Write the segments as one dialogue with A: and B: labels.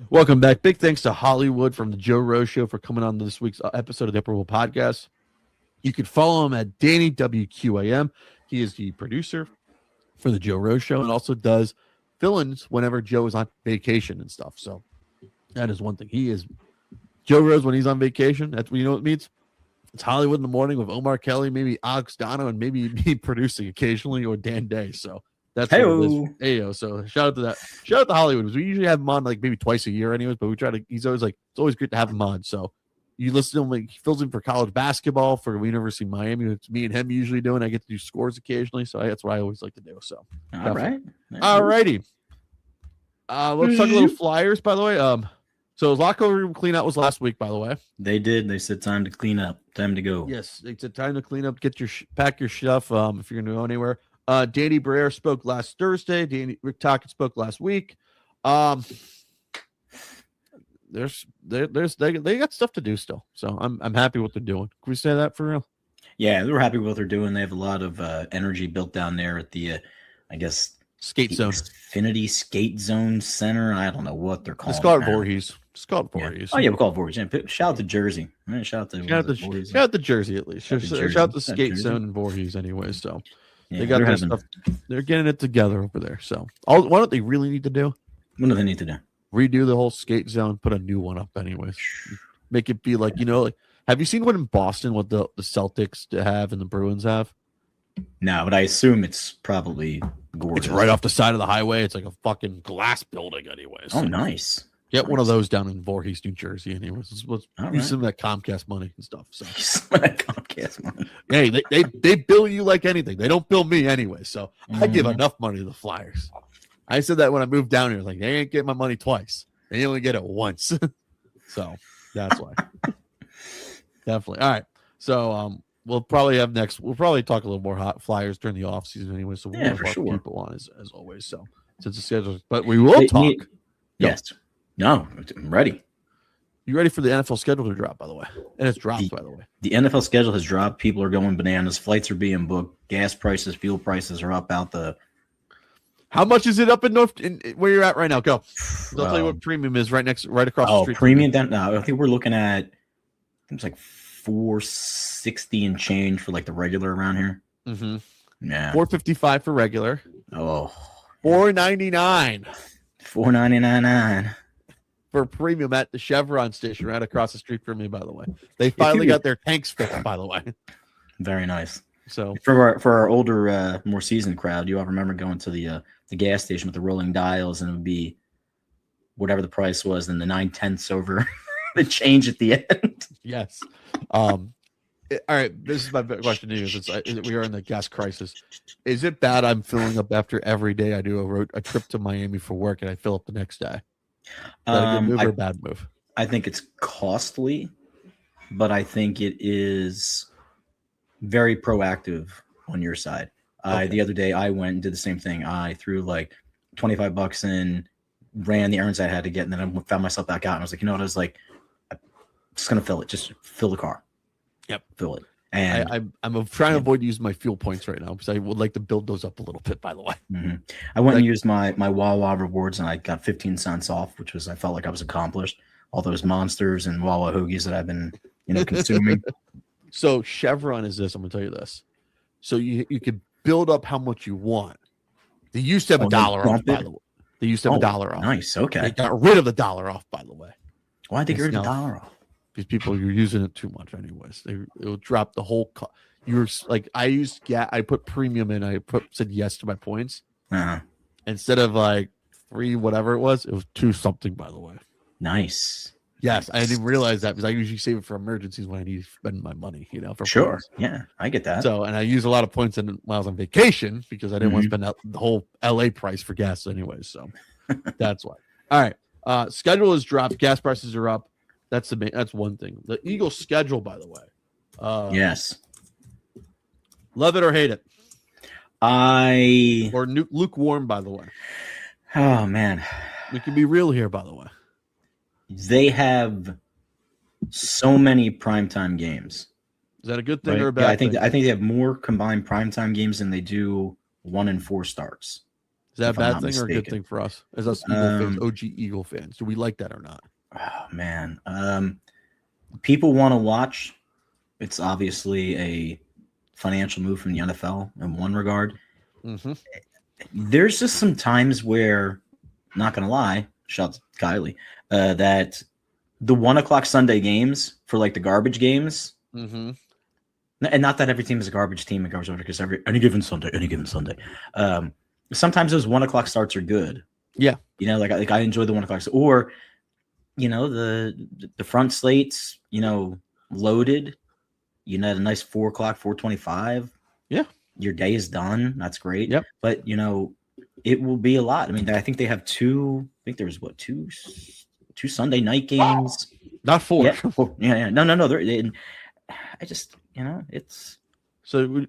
A: Welcome back. Big thanks to Hollywood from the Joe Rose Show for coming on this week's episode of the Upper World Podcast. You can follow him at Danny WQAM. He is the producer for the Joe Rose Show and also does fill-ins whenever Joe is on vacation and stuff. So that is one thing. He is Joe Rose when he's on vacation. That's what you know what it means. It's Hollywood in the morning with Omar Kelly, maybe Alex Dono, and maybe me producing occasionally, or Dan Day. So that's what it is. Ayo. So shout out to that. Shout out to Hollywood. We usually have him on like maybe twice a year, anyways. But we try to. He's always like, it's always great to have him on. So you listen to him. Like, he fills in for college basketball for the University of Miami. It's me and him usually doing. I get to do scores occasionally, so that's what I always like to do. So
B: all right,
A: all righty. Let's talk a little Flyers, by the way. So locker room cleanout was last week, by the way.
B: They did. They said time to clean up, time to go.
A: Yes, they said time to clean up, get your pack your stuff. If you're going to go anywhere. Danny Briere spoke last Thursday. Rick Tocchet spoke last week. They got stuff to do still. So I'm happy with what they're doing. Can we say that for real?
B: Yeah, they're happy with what they're doing. They have a lot of energy built down there at the, I guess,
A: skate zone,
B: Xfinity Skate Zone Center. I don't know what they're calling.
A: It's called Voorhees. It's called Voorhees.
B: Yeah. Oh yeah, we call it Voorhees. Yeah, shout out to Jersey. Right? Shout out
A: to Jersey at least. Shout out to Skate Zone and Voorhees anyway. So they got their stuff. They're getting it together over there. So what do they really need to do?
B: What do they need to do?
A: Redo the whole Skate Zone. Put a new one up anyways. Make it be like, like. Have you seen what in Boston what the Celtics have and the Bruins have?
B: No, but I assume it's probably gorgeous.
A: It's right off the side of the highway. It's like a fucking glass building anyways.
B: Oh, nice.
A: Get one of those down in Voorhees, New Jersey anyways. Let's use some of that Comcast money and stuff. So
B: some of that Comcast money.
A: Hey, they bill you like anything. They don't bill me anyway. So I give enough money to the Flyers. I said that when I moved down here. Like, they ain't getting my money twice. They only get it once. So that's why. Definitely. All right. So we'll probably talk a little more hot Flyers during the off season anyway. So we'll have people on as always. So since the schedule, but we will talk.
B: Yes. No, I'm ready.
A: You ready for the NFL schedule to drop, by the way? And it's dropped, by the way.
B: The NFL schedule has dropped. People are going bananas. Flights are being booked. Gas prices, fuel prices are up out the.
A: How much is it up in where you're at right now? Go. I'll tell you what premium is right across the street.
B: Premium down. No, I think we're looking at. It's like $460 and change for like the regular around here.
A: Mm-hmm.
B: Yeah.
A: $455 for regular.
B: Oh.
A: $499.
B: $499
A: for premium at the Chevron station right across the street from me. By the way, they finally got their tanks fixed. By the way,
B: very nice.
A: So
B: for our older, more seasoned crowd, you all remember going to the gas station with the rolling dials, and it would be whatever the price was, and the 9/10 over the change at the end.
A: Yes. All right. This is my question to you. Since we are in the gas crisis, is it bad I'm filling up after every day I do a trip to Miami for work and I fill up the next day? Is that a good move or a bad move?
B: I think it's costly, but I think it is very proactive on your side. Okay. The other day I went and did the same thing. I threw like $25 in, ran the errands I had to get, and then I found myself back out and I was like, you know what? I was like, I'm just going to fill it. Just fill the car.
A: Yep.
B: Fill it. And
A: I'm trying to avoid using my fuel points right now because I would like to build those up a little bit, by the way.
B: Mm-hmm. I went and used my Wawa rewards and I got 15 cents off, which was, I felt like I was accomplished. All those monsters and Wawa hoagies that I've been, consuming.
A: So Chevron is this, I'm going to tell you this. So you could build up how much you want. They used to have $1 off, by the way. They used to have $1 off.
B: Nice. Okay.
A: They got rid of the $1 off, by the way.
B: Why'd they get rid of the $1 off?
A: Because people you're using it too much anyways. It'll drop the whole you're like I put premium in, said yes to my points.
B: Uh-huh.
A: Instead of like 3 whatever it was 2 something, by the way.
B: Nice.
A: Yes, I didn't realize that because I usually save it for emergencies when I need to spend my money, for
B: sure.
A: Points.
B: Yeah, I get that.
A: So, and I use a lot of points when I was on vacation because I didn't want to spend the whole LA price for gas anyways. So that's why. All right. Schedule is dropped. Gas prices are up. That's one thing. The Eagles schedule, by the way.
B: Yes.
A: Love it or hate it. Or lukewarm, by the way.
B: Oh, man.
A: We can be real here, by the way.
B: They have so many primetime games.
A: Is that a good thing or a bad thing?
B: I think they have more combined primetime games than they do 1 and 4 starts.
A: Is that a
B: if I'm
A: bad
B: not
A: thing or a good
B: mistaken.
A: thing for us as us Eagle fans, OG Eagle fans? Do we like that or not?
B: Oh man, people want to watch. It's obviously a financial move from the NFL in one regard.
A: Mm-hmm.
B: There's just some times where, not gonna lie, shout out to Kylie, that the 1 o'clock Sunday games for like the garbage games,
A: Mm-hmm.
B: and not that every team is a garbage team and garbage order, because any given Sunday. Sometimes those 1 o'clock starts are good.
A: Yeah.
B: Like I enjoy the 1 o'clock, or the front slates, loaded. A nice 4 o'clock, 4:25.
A: Yeah.
B: Your day is done. That's great.
A: Yep.
B: But it will be a lot. I mean, I think they have two. I think there's two Sunday night games.
A: Not 4.
B: Yeah. No. I just, it's.
A: So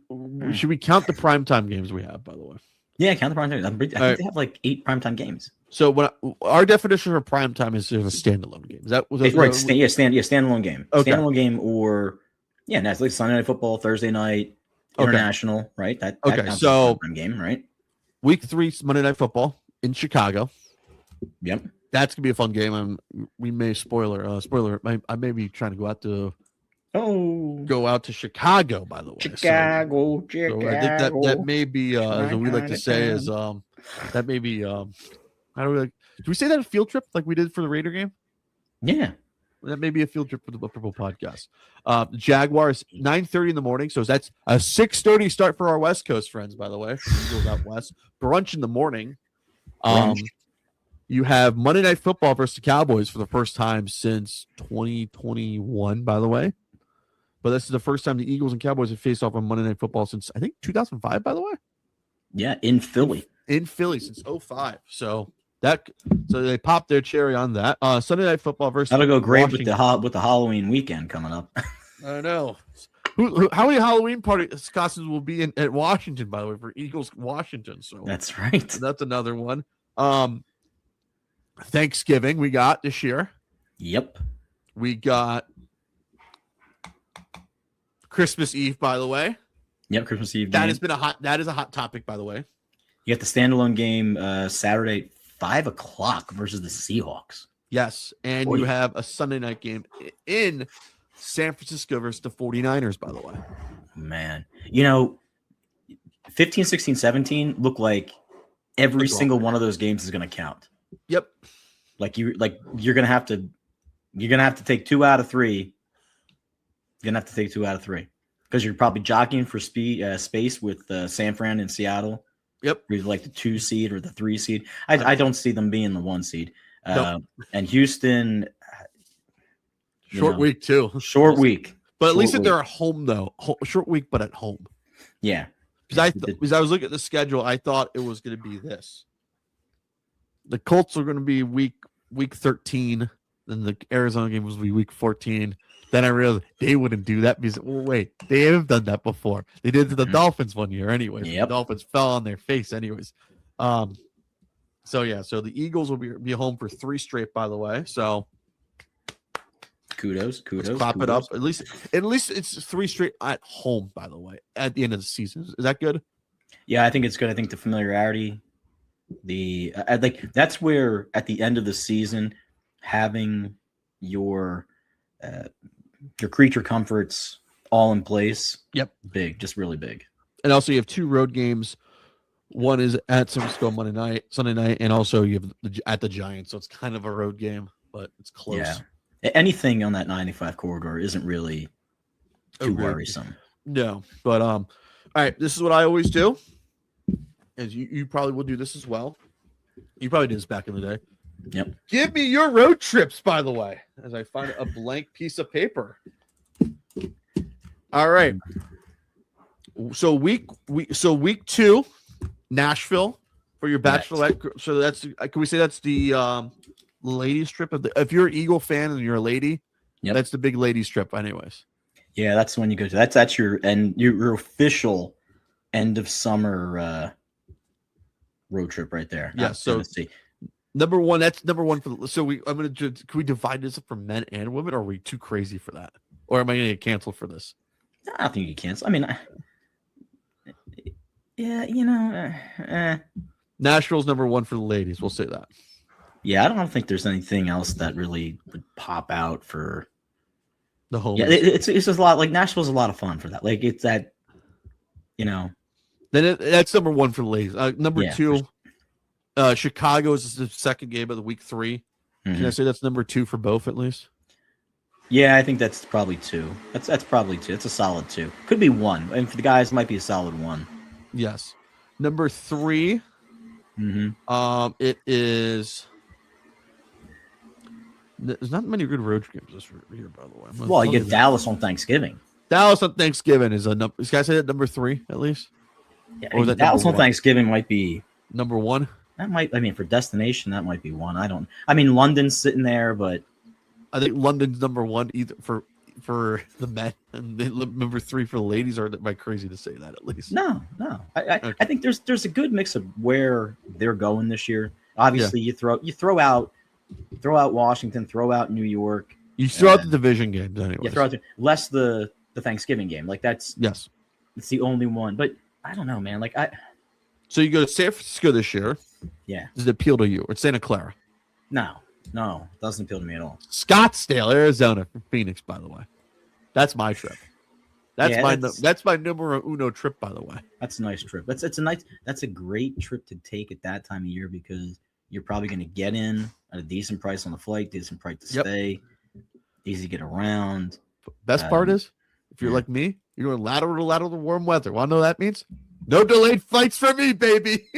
A: should we count the primetime games we have, by the way?
B: Yeah, count the primetime. I think they have like 8 primetime games.
A: So our definition of primetime is a standalone game. Is that
B: right? Standalone game.
A: Okay.
B: Standalone game, or that's like Sunday Night Football, Thursday night, international, right? That counts as a primetime game, right?
A: Week 3 Monday Night Football in Chicago.
B: Yep.
A: That's gonna be a fun game. We may spoiler. I may be trying to go out to Chicago. By the way,
B: Chicago.
A: So I think that may be as we like to say is that may be how do we say that a field trip like we did for the Raider game?
B: Yeah,
A: that may be a field trip for the Purple Podcast. Jaguars 9:30 in the morning, so that's a 6:30 start for our West Coast friends. By the way, Eagles out west. Brunch in the morning. You have Monday Night Football versus the Cowboys for the first time since 2021, by the way. But this is the first time the Eagles and Cowboys have faced off on Monday Night Football since, I think, 2005, by the way.
B: Yeah, in Philly.
A: In Philly since 2005. So they popped their cherry on that. Sunday Night Football versus
B: that'll go great
A: Washington.
B: with the Halloween weekend coming up.
A: I know. How many Halloween parties costumes will be at Washington, by the way, for Eagles Washington? So
B: that's right.
A: That's another one. Thanksgiving we got this year.
B: Yep.
A: We got Christmas Eve, by the way.
B: Yep, Christmas Eve.
A: That is a hot topic, by the way.
B: You got the standalone game Saturday 5 o'clock versus the Seahawks.
A: Yes, and you have a Sunday night game in San Francisco versus the 49ers, by the way.
B: Man, 15, 16, 17 look like every single one of those games is going to count.
A: Yep.
B: You're going to have to take 2 out of 3. You're going to have to take 2 out of 3 because you're probably jockeying for space with San Fran and Seattle.
A: Yep.
B: Either like the 2 seed or the 3 seed. I don't see them being the 1 seed.
A: Nope.
B: And Houston,
A: short week too.
B: Short week.
A: But at least if they're at home though. Short week, but at home.
B: Yeah.
A: Because I was looking at the schedule, I thought it was going to be this. The Colts are going to be week 13. Then the Arizona game was week 14. Then I realized they wouldn't do that because wait, they haven't done that before. They did to the Dolphins one year anyways.
B: Yep.
A: The Dolphins fell on their face anyways. So the Eagles will be home for 3 straight, by the way. So
B: kudos.
A: Clap it up. At least it's 3 straight at home, by the way, at the end of the season. Is that good?
B: Yeah, I think it's good. I think the familiarity, that's where at the end of the season, having your creature comforts all in place.
A: Yep.
B: Big, just really big.
A: And also you have 2 road games. One is at San Francisco Sunday night, and also you have at the Giants. So it's kind of a road game, but it's close.
B: Yeah. Anything on that 95 corridor isn't really too worrisome.
A: No, but all right. This is what I always do. As you probably will do this as well. You probably did this back in the day.
B: Yep.
A: Give me your road trips, by the way, as I find a blank piece of paper. All right. So week 2, Nashville for your bachelorette. Right. So that's, can we say that's the ladies trip? If you're an Eagle fan and you're a lady, that's the big ladies trip anyways. Yeah, that's the one you go to. That's your official end of summer road trip right there. Yeah. So number one for can we divide this up for men and women, or are we too crazy for that? Or am I going to get canceled for this? I don't think you can cancel. I mean, Nashville's number one for the ladies. We'll say that.
B: Yeah, I don't think there's anything else that really would pop out for
A: The home.
B: Yeah, it's just a lot. Like Nashville's a lot of fun for that. Like it's that, you know.
A: That's number one for the ladies. Number
B: Yeah,
A: two, Chicago is the second game of the week 3. Can I say that's number 2 for both at least?
B: Yeah, I think that's probably 2. That's probably 2. It's a solid 2. Could be 1, and for the guys, it might be a solid 1.
A: Yes. Number 3. It is. There's not many good road games this year, by the way.
B: Well, you get Dallas on Thanksgiving.
A: Dallas on Thanksgiving is a number. This guy say that number 3 at least.
B: Yeah,
A: Or is that
B: Dallas
A: number
B: on
A: 1?
B: Thanksgiving might be.
A: Number 1.
B: That might. I mean, for destination, that might be 1. I mean, London's sitting there, but
A: I think London's number 1 either for the men, and number 3 for the ladies. Or am I crazy to say that at least?
B: no. I think there's a good mix of where they're going this year. Obviously, you throw out Washington, throw out New York.
A: You throw out the division games anyway.
B: You throw out less the Thanksgiving game. Like it's the only one. But I don't know, man.
A: So you go to San Francisco this year.
B: Yeah.
A: Does it appeal to you? Or Santa Clara?
B: No, doesn't appeal to me at all.
A: Scottsdale, Arizona for Phoenix, by the way. That's my trip. That's my numero uno trip, by the way.
B: That's a nice trip. That's a great trip to take at that time of year because you're probably going to get in at a decent price on the flight, decent price to stay, easy to get around.
A: Best part is, if you're like me, you're going lateral to warm weather. Want to know what that means? No delayed flights for me, baby.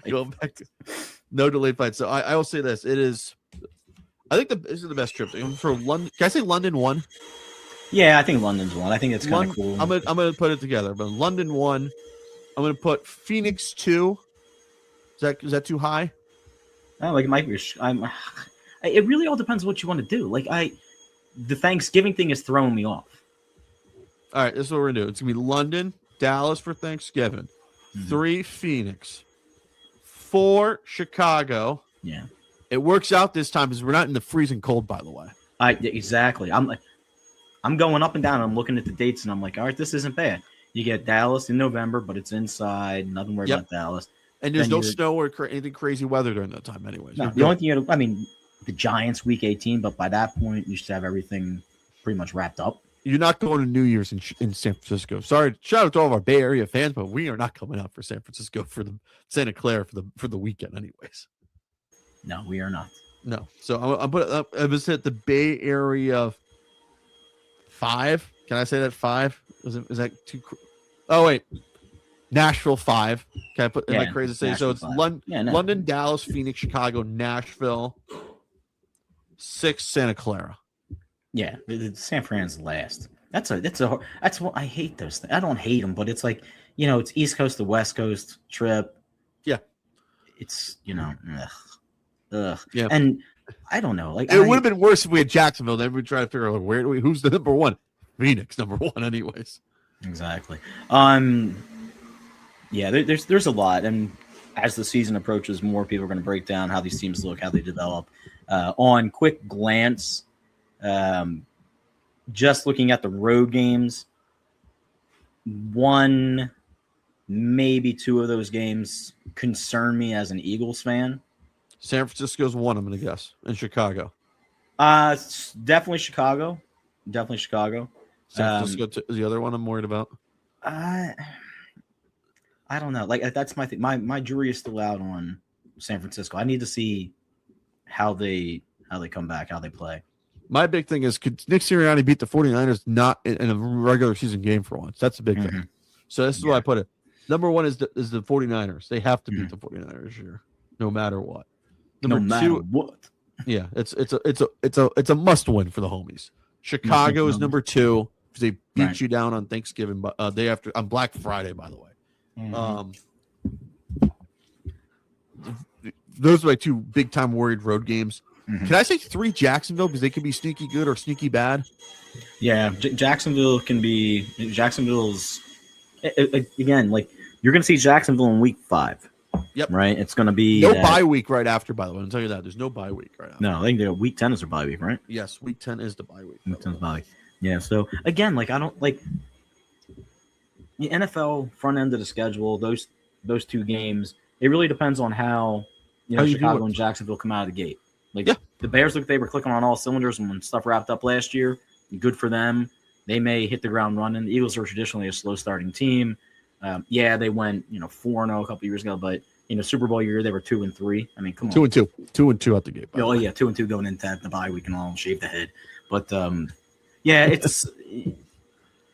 A: Going back to no delayed flights. So I will say this: it is. I think this is the best trip for London. Can I say London 1?
B: Yeah, I think London's 1. I think it's kind of cool.
A: I'm gonna put it together. But London 1. I'm gonna put Phoenix 2. Is that too high?
B: It might be. It really all depends what you want to do. The Thanksgiving thing is throwing me off.
A: All right, this is what we're gonna do. It's gonna be London, Dallas for Thanksgiving, 3 Phoenix, 4 Chicago.
B: Yeah,
A: it works out this time because we're not in the freezing cold. By the way,
B: exactly. I'm going up and down. I'm looking at the dates and I'm like, all right, this isn't bad. You get Dallas in November, but it's inside. Nothing worried about Dallas.
A: And there's no snow or anything crazy weather during that time, anyways.
B: No, the only thing the Giants week 18, but by that point you should have everything pretty much wrapped up.
A: You're not going to New Year's in San Francisco. Sorry, shout out to all of our Bay Area fans, but we are not coming out for San Francisco for the Santa Clara for the weekend, anyways.
B: No, we are not.
A: No, so I'm gonna set the Bay Area 5. Can I say that 5? Is that too? Oh wait, Nashville 5. Can I put? Am I crazy to say? So it's London, Dallas, Phoenix, Chicago, Nashville, 6 Santa Clara.
B: Yeah, San Fran's last. That's what I hate those things. I don't hate them, but it's like it's East Coast to West Coast trip.
A: Yeah,
B: it's ugh.
A: Yeah,
B: and I don't know. Like
A: it would have been worse if we had Jacksonville. Then we try to figure out who's the number 1. Phoenix number 1, anyways.
B: Exactly. Yeah, there's a lot, and as the season approaches, more people are going to break down how these teams look, how they develop. On quick glance, just looking at the road games, 1, maybe 2 of those games concern me as an Eagles fan.
A: San Francisco's 1, I'm going to guess, and Chicago.
B: Definitely Chicago.
A: San Francisco is the other one I'm worried about.
B: I don't know. That's my thing. My jury is still out on San Francisco. I need to see how they come back, how they play.
A: My big thing is, could Nick Sirianni beat the 49ers not in a regular season game for once? That's a big thing. So this is why I put it. Number 1 is the 49ers. They have to beat the 49ers this year, no matter what. Number 2, yeah, it's a must win for the homies. Chicago is number 2 because they beat you down on Thanksgiving, day after on Black Friday, by the way. Those are my 2 big time worried road games. Can I say 3 Jacksonville because they can be sneaky good or sneaky bad?
B: Yeah, Jacksonville's again, like you're going to see Jacksonville in week 5.
A: Yep.
B: Right. It's going to be
A: no bye week right after. By the way, I'll tell you that there's no bye week right after.
B: No, I think week 10 is their bye week, right?
A: Yes, week 10 is the bye week.
B: Week 10 is bye week. Yeah. So again, I don't like the NFL front end of the schedule. Those those two games. It really depends on how Chicago and Jacksonville come out of the gate. Like the Bears look, they were clicking on all cylinders when stuff wrapped up last year. Good for them. They may hit the ground running. The Eagles are traditionally a slow starting team. They went 4-0 a couple years ago, but Super Bowl year they were 2-3. I mean, come on,
A: 2-2, 2-2 out the gate.
B: 2-2 going into the bye week and all shave the head. But it's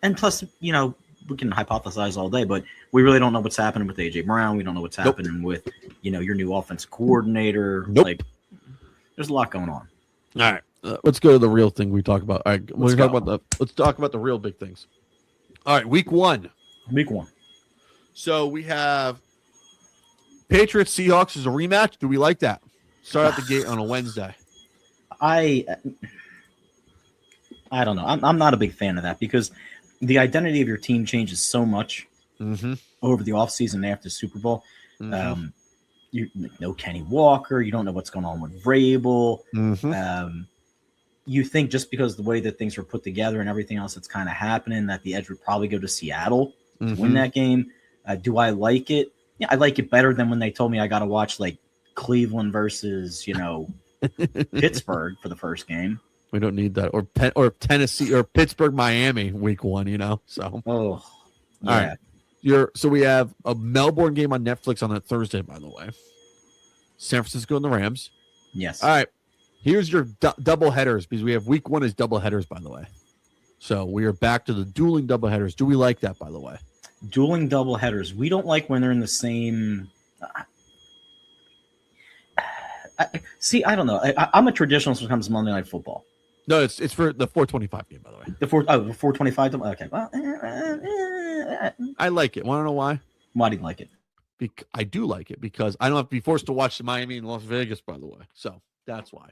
B: and plus we can hypothesize all day, but we really don't know what's happening with AJ Brown. We don't know what's happening with your new offensive coordinator. Like, there's a lot going on.
A: All right, let's go to the real thing we talk about. All right, let's talk about the real big things. All right, week one. So we have Patriots Seahawks is a rematch. Do we like that? Start out the gate on a Wednesday.
B: I don't know. I'm not a big fan of that because the identity of your team changes so much over the offseason after the Super Bowl. You know Kenny Walker. You don't know what's going on with Vrabel. You think just because the way that things were put together and everything else that's kind of happening that the edge would probably go to Seattle to win that game. Do I like it? Yeah, I like it better than when they told me I got to watch like Cleveland versus Pittsburgh for the first game.
A: We don't need that, or Tennessee or Pittsburgh, Miami, week one. So
B: all
A: right. So we have a Melbourne game on Netflix on that Thursday, by the way. San Francisco and the Rams.
B: Yes.
A: All right. Here's your double headers because we have week one is double headers, by the way. So we are back to the dueling double headers. Do we like that, by the way?
B: Dueling double headers. We don't like when they're in the same. I don't know. I'm a traditionalist when it comes to Monday Night Football.
A: No, it's for the 425 game, by the way.
B: The 425. Okay. Well,
A: I like it. Want to know why?
B: Why do you like it?
A: I do like it because I don't have to be forced to watch the Miami and Las Vegas, by the way. So that's why.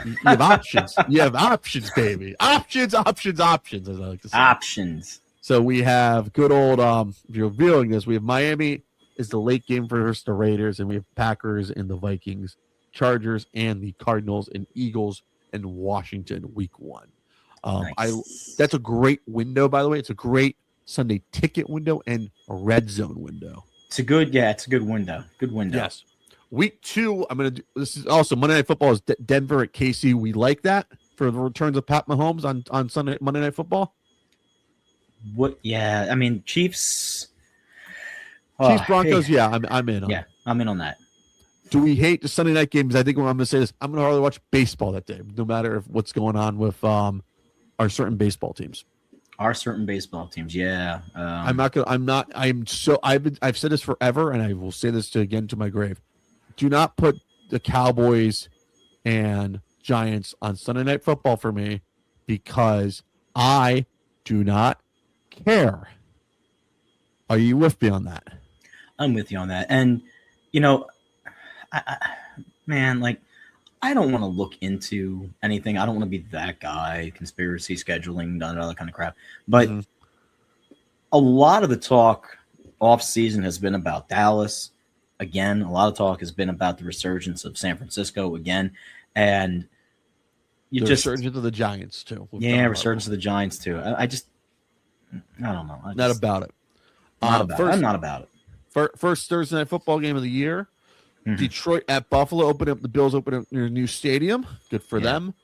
A: You have options. You have options, baby. Options, as I like to say.
B: Options.
A: So we have good old, if you're viewing this, we have Miami is the late game versus the Raiders, and we have Packers and the Vikings, Chargers and the Cardinals, and Eagles and Washington week one.
B: Nice.
A: That's a great window, by the way. It's a great Sunday ticket window and a red zone window.
B: It's a good window. Good window.
A: Yes. Week two, I'm going to do this is also Monday Night Football is Denver at KC. We like that for the returns of Pat Mahomes on Sunday Monday Night Football.
B: What? Yeah, I mean Chiefs
A: Broncos. Hey. Yeah, I'm in.
B: Yeah, I'm in on that.
A: Do we hate the Sunday night games? I think I'm going to say this. I'm going to hardly watch baseball that day, no matter what's going on with our certain baseball teams.
B: Our certain baseball teams, yeah.
A: I've said this forever, and I will say this again to my grave. Do not put the Cowboys and Giants on Sunday Night Football for me because I do not care. Are you with me on that?
B: I'm with you on that. And, I don't want to look into anything. I don't want to be that guy, conspiracy scheduling, all that kind of crap. But a lot of the talk off season has been about Dallas. Again, a lot of talk has been about the resurgence of San Francisco again. And
A: resurgence of the Giants too.
B: Yeah, resurgence of the Giants too. I don't know.
A: Not about it.
B: I'm not about it.
A: First Thursday Night Football game of the year. Detroit at Buffalo. The Bills open up their new stadium. Good for them.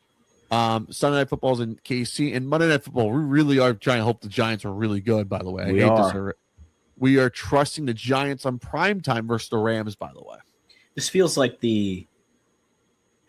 A: Sunday Night Football's in KC. And Monday Night Football, we really are trying to hope the Giants are really good, by the way. We are trusting the Giants on primetime versus the Rams, by the way.
B: This feels like the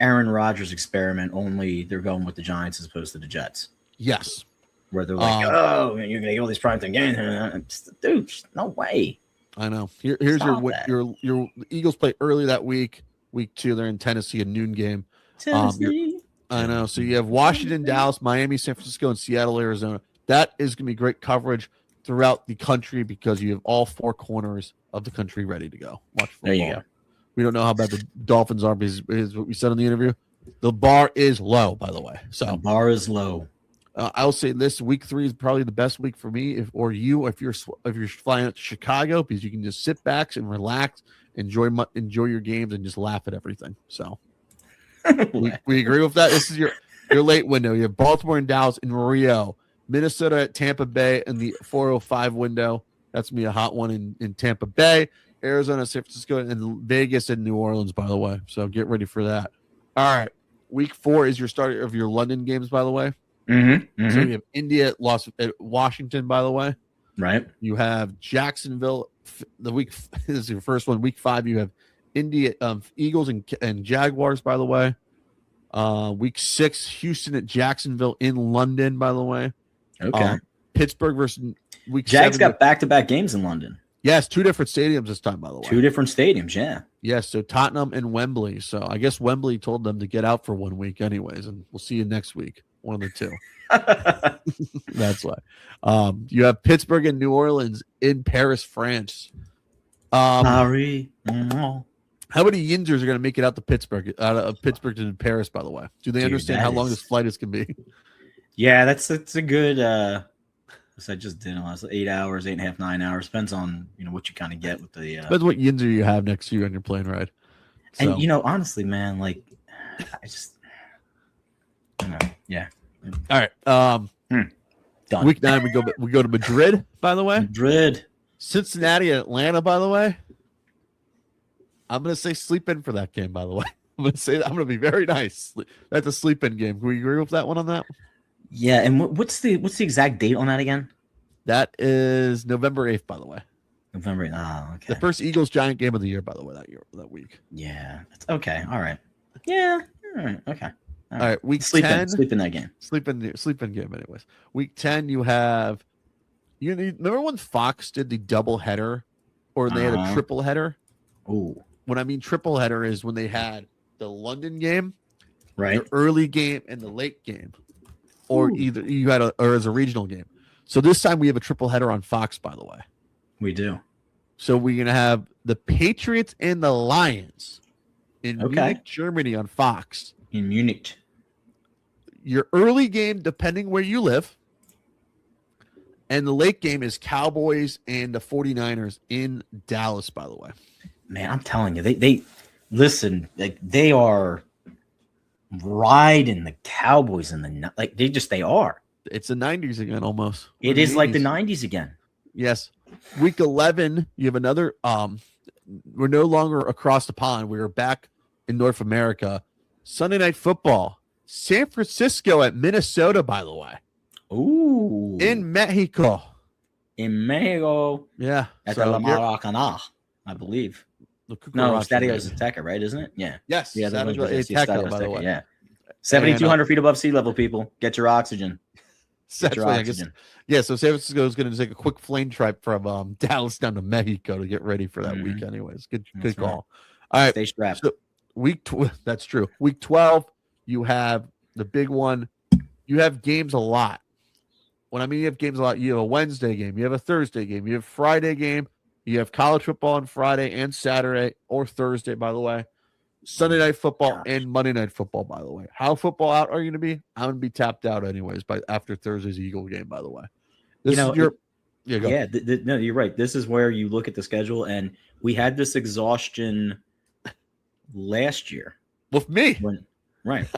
B: Aaron Rodgers experiment, only they're going with the Giants as opposed to the Jets.
A: Yes.
B: Where they're like, you're going to get all these primetime games. Dude, no way.
A: I know. Here's your Eagles play early that week. Week two, they're in Tennessee, a noon game.
B: Tennessee.
A: I know. So you have Washington, Dallas, Miami, San Francisco, and Seattle, Arizona. That is going to be great coverage throughout the country because you have all four corners of the country ready to go. Watch football.
B: There you go.
A: We don't know how bad the Dolphins are because is what we said in the interview. The bar is low, by the way. So
B: the bar is low.
A: I'll say this: week 3 is probably the best week for me, if you're flying out to Chicago, because you can just sit back and relax, enjoy your games, and just laugh at everything. So we agree with that. This is your late window. You have Baltimore and Dallas in Rio, Minnesota at Tampa Bay in the 4:05 window. That's gonna be a hot one in Tampa Bay. Arizona, San Francisco, and Vegas and New Orleans, by the way. So get ready for that. All right. Week 4 is your start of your London games, by the way. So you have India at Washington, by the way.
B: Right.
A: You have Jacksonville. This is your first one. Week 5, you have India, Eagles and Jaguars, by the way. Week 6, Houston at Jacksonville in London, by the way.
B: Okay.
A: Pittsburgh versus week
B: Jags
A: 7.
B: got back-to-back games in London.
A: Yes, 2 different stadiums this time, by the way.
B: 2 different stadiums, yeah.
A: Yes, so Tottenham and Wembley. So I guess Wembley told them to get out for 1 week anyways, and we'll see you next week. One of the two. That's why. You have Pittsburgh and New Orleans in Paris, France.
B: Sorry.
A: How many Yinzers are going to make it out of Pittsburgh to Paris, by the way? Do they understand how long this flight is can be?
B: Yeah, that's a good I just did last 8 hours, 8.5, 9 hours. Depends on what you kind of get with the
A: depends what Yinzer you have next to you on your plane ride. So.
B: And honestly, man, like I just yeah.
A: All right.
B: Done.
A: Week 9 we go to Madrid, by the way.
B: Madrid.
A: Cincinnati and Atlanta, by the way. I'm gonna say sleep in for that game, by the way. I'm gonna be very nice. That's a sleep in game. Can we agree with that one on that?
B: Yeah, and what's the exact date on that again?
A: That is November 8th, by the way.
B: November 8th. Oh, okay.
A: The first Eagles Giant game of the year, by the way, that week.
B: Yeah. Okay. All right. Yeah. All right. Okay.
A: All right. Week
B: sleep
A: 10.
B: Sleep in that game.
A: Sleep in game, anyways. Week 10, you have. Remember when Fox did the double header, or they had a triple header?
B: Oh.
A: When I mean triple header is when they had the London game,
B: right,
A: the early game, and the late game. Or either you had or as a regional game. So this time we have a triple header on Fox, by the way.
B: We do.
A: So we're gonna have the Patriots and the Lions in Munich, Germany on Fox.
B: In Munich.
A: Your early game, depending where you live, and the late game is Cowboys and the 49ers in Dallas, by the way.
B: Man, I'm telling you, they listen, like they are riding the Cowboys in the they are.
A: It's the 90s again, almost.
B: It is like the 90s again.
A: Yes. Week 11, you have another. We're no longer across the pond. We are back in North America. Sunday Night Football, San Francisco at Minnesota, by the way.
B: Ooh.
A: In Mexico.
B: In Mexico.
A: Yeah.
B: At the La Maracana, I believe. No, Estadio Azteca, right? Isn't it? Yeah.
A: Yes.
B: Yeah,
A: that's Azteca, by the way.
B: Yeah. 7,200 feet above sea level, people. Get your oxygen.
A: Get your oxygen. Yeah, so San Francisco is going to take a quick plane trip from Dallas down to Mexico to get ready for that week anyways. Good call. Right. All right.
B: Stay strapped.
A: So that's true. Week 12, you have the big one. You have games a lot. When I mean you have games a lot, you have a Wednesday game, you have a Thursday game, you have a Friday game, you have college football on Friday and Saturday or Thursday, by the way. Sunday Night Football and Monday Night Football, by the way. How football out are you going to be? I'm going to be tapped out anyways after Thursday's Eagle game, by the way.
B: No, you're right. This is where you look at the schedule, and we had this exhaustion last year.
A: With me.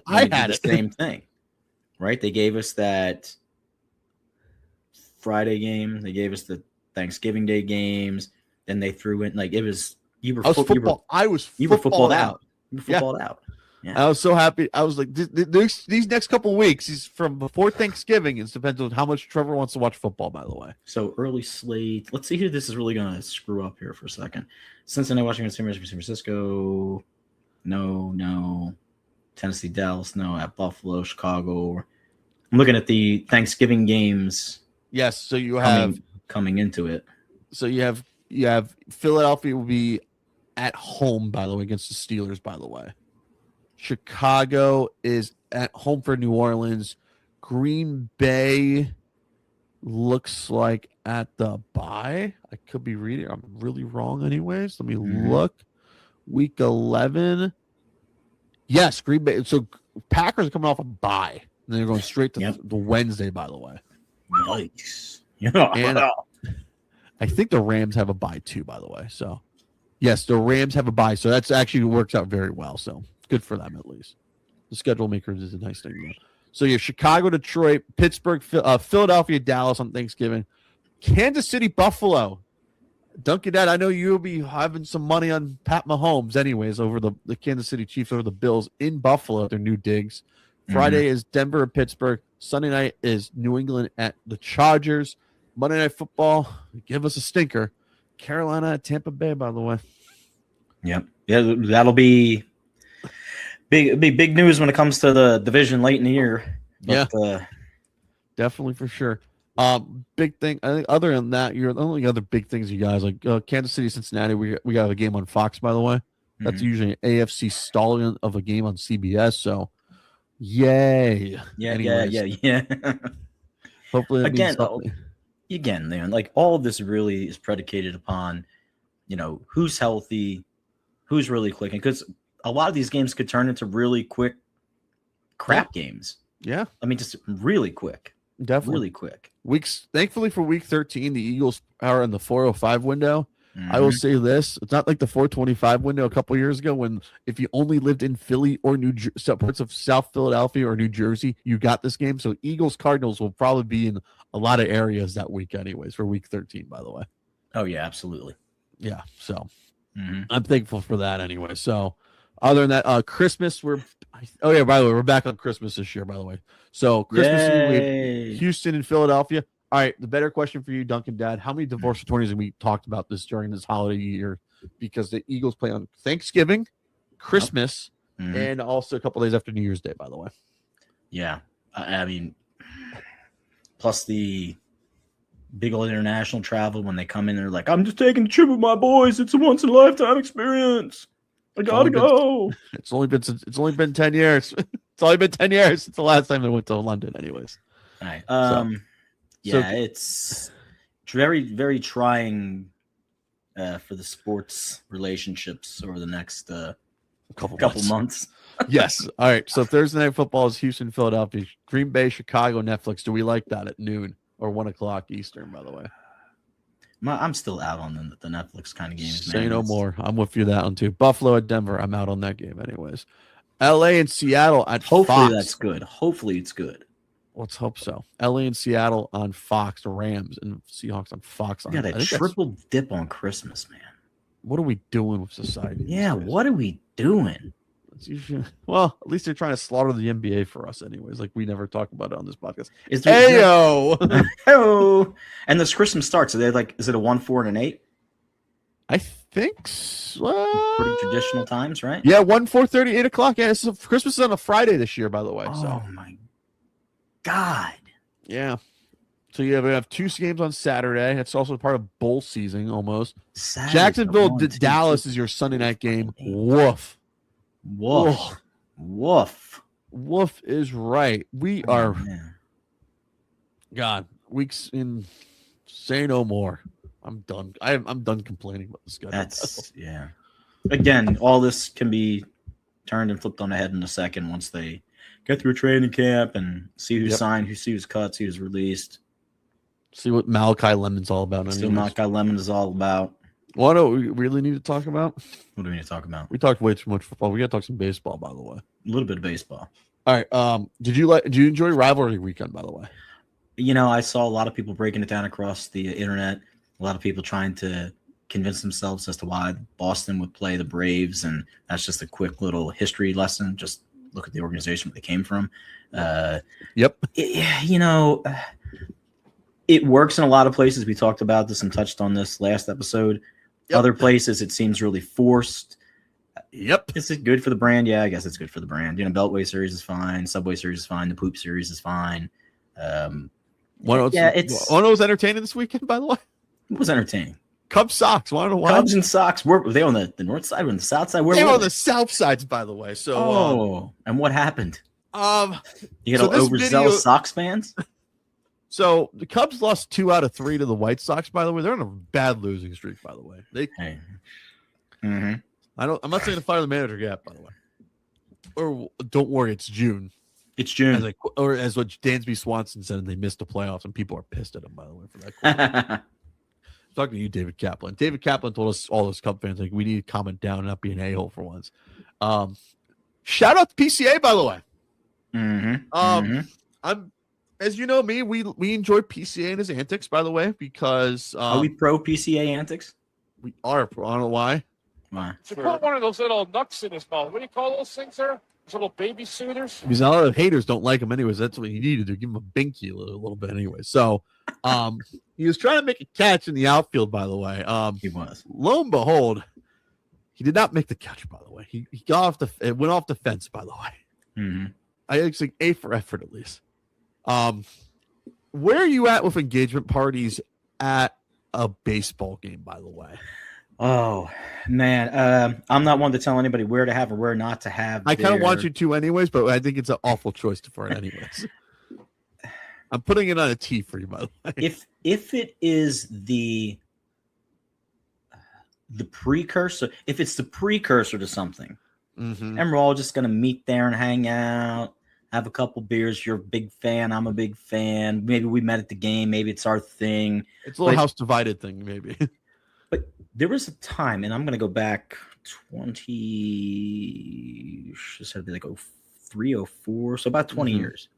B: I had the same thing. Right? They gave us that Friday game. They gave us the Thanksgiving Day games. Then they threw in you were footballed out. Yeah.
A: I was so happy. I was like, these next couple of weeks, he's from before Thanksgiving. It depends on how much Trevor wants to watch football, by the way.
B: So early slate. Let's see who this is really going to screw up here for a second. Cincinnati, Washington, San Francisco. No. Tennessee, Dallas. No. At Buffalo, Chicago. I'm looking at the Thanksgiving games.
A: Yes. So you have
B: coming into it.
A: So you have Philadelphia will be at home, by the way, against the Steelers, by the way. Chicago is at home for New Orleans. Green Bay looks like at the bye. I could be reading. I'm really wrong anyways. Let me look. Week 11. Yes, Green Bay. So Packers are coming off a bye. And they're going straight to the Wednesday, by the way.
B: Nice.
A: And I think the Rams have a bye too, by the way. So, yes, the Rams have a bye. So that's actually works out very well. So good for them, at least. The schedule makers is a nice thing, though. So you have Chicago, Detroit, Pittsburgh, Philadelphia, Dallas on Thanksgiving, Kansas City, Buffalo Duncan, Dad, I know you'll be having some money on Pat Mahomes, anyways, over the Kansas City Chiefs over the Bills in Buffalo at their new digs. Friday is Denver and Pittsburgh. Sunday night is New England at the Chargers. Monday Night Football, give us a stinker. Carolina at Tampa Bay, by the way.
B: Yep. Yeah, that'll be big news when it comes to the division late in the year. But,
A: definitely for sure. Big thing. I think other than that, you're the only other big things you guys like Kansas City, Cincinnati. We have a game on Fox, by the way. That's usually an AFC stallion of a game on CBS. So, yay!
B: Yeah.
A: Hopefully,
B: again, man, like all of this really is predicated upon, who's healthy, who's really clicking, because a lot of these games could turn into really quick crap games.
A: Yeah,
B: I mean, just really quick.
A: Definitely
B: really quick.
A: Thankfully for week 13, the Eagles are in the 405 window. I will say this: it's not like the 425 window a couple years ago when if you only lived in Philly or parts of South Philadelphia or New Jersey, you got this game. So Eagles Cardinals will probably be in a lot of areas that week, anyways, for week 13. By the way.
B: Oh yeah, absolutely.
A: Yeah. So I'm thankful for that anyway. So other than that, Christmas by the way, we're back on Christmas this year. By the way, so Christmas Eve, we have Houston and Philadelphia. All right, the better question for you, Duncan, Dad, how many divorce attorneys have we talked about this during this holiday year? Because the Eagles play on Thanksgiving, Christmas, and also a couple days after New Year's Day, by the way.
B: Yeah. I mean, plus the big old international travel when they come in, they're like, I'm just taking a trip with my boys. It's a once-in-a-lifetime experience. I gotta go.
A: It's only been 10 years. It's only been 10 years since the last time they went to London, anyways.
B: All right. It's very, very trying for the sports relationships over the next couple months.
A: Yes. All right. So Thursday Night Football is Houston, Philadelphia, Green Bay, Chicago, Netflix. Do we like that at noon or 1 o'clock Eastern, by the way?
B: I'm still out on the Netflix kind of game.
A: Say no more. I'm with you that one too. Buffalo at Denver. I'm out on that game anyways. LA and Seattle at
B: Hopefully
A: Fox.
B: That's good. Hopefully it's good.
A: Let's hope so. LA and Seattle on Fox, Rams and Seahawks on Fox.
B: We got a triple dip on Christmas, man.
A: What are we doing with society?
B: Yeah, what are we doing?
A: Well, at least they're trying to slaughter the NBA for us anyways. Like we never talk about it on this podcast.
B: Heyo! And this Christmas starts. Is it a 1, 4, and an 8?
A: I think so.
B: Pretty traditional times, right?
A: Yeah, 1, 4:30, 8 o'clock. Yeah, Christmas is on a Friday this year, by the way.
B: Oh my God.
A: Yeah. So we have 2 games on Saturday. It's also part of bowl season almost. Jacksonville, Dallas is your Sunday night game. Woof. Woof is right. We are. Man. God, weeks in. Say no more. I'm done. I'm done complaining about this guy.
B: Again, all this can be turned and flipped on the head in a second once they get through training camp and see who's signed, who's cut, who's released.
A: See what Malachi Lemon's all about.
B: See what Malachi Lemon is all about.
A: What do we really need to talk about?
B: What do we need to talk about?
A: We talked way too much football. We got to talk some baseball, by the way.
B: A little bit of baseball.
A: All right. Did you enjoy Rivalry Weekend, by the way?
B: I saw a lot of people breaking it down across the internet. A lot of people trying to convince themselves as to why Boston would play the Braves, and that's just a quick little history lesson. Just look at the organization where they came from. It works in a lot of places. We talked about this and touched on this last episode. Other places, it seems really forced. Is it good for the brand? Yeah, I guess it's good for the brand. Beltway Series is fine. Subway Series is fine. The Poop Series is fine.
A: One was entertaining this weekend, by the way.
B: It was entertaining.
A: Cubs Sox. Want to watch?
B: Cubs and Sox. Were they on the north side or on the south side?
A: They were on the south sides, by the way. So,
B: and what happened? You got overzealous Sox fans.
A: So the Cubs lost 2 out of 3 to the White Sox. By the way, they're on a bad losing streak. By the way, I'm not saying to fire the manager yet. By the way, or don't worry, it's June.
B: It's June.
A: As what Dansby Swanson said, they missed the playoffs, and people are pissed at him. By the way, for that. Talking to you, David Kaplan. David Kaplan told us all those Cub fans we need to calm it down and not be an a-hole for once. Shout out to PCA, by the way. I'm. As you know me, we enjoy PCA and his antics, by the way, because
B: are we pro PCA antics?
A: We are. I don't know why.
B: Why?
C: Should put one of those little nuts in his mouth. What do you call those things there? Those little baby suitors?
A: Because a lot of haters don't like him anyways. That's what he needed to give him a binky a little bit anyway. So he was trying to make a catch in the outfield, by the way.
B: He was.
A: Lo and behold, he did not make the catch, by the way. He got off it went off the fence, by the way.
B: Mm-hmm.
A: I actually A for effort at least. Where are you at with engagement parties at a baseball game, by the way?
B: Oh man, I'm not one to tell anybody where to have or where not to have.
A: I kind of want you to anyways, but I think it's an awful choice for it anyways. I'm putting it on a T for you, by the way.
B: If it is the precursor, if it's the precursor to something, and we're all just gonna meet there and hang out, have a couple beers. You're a big fan. I'm a big fan. Maybe we met at the game. Maybe it's our thing.
A: It's a little house divided thing, maybe.
B: But there was a time, and I'm going to go back 20, just had to be like 03, 04, so about 20 years.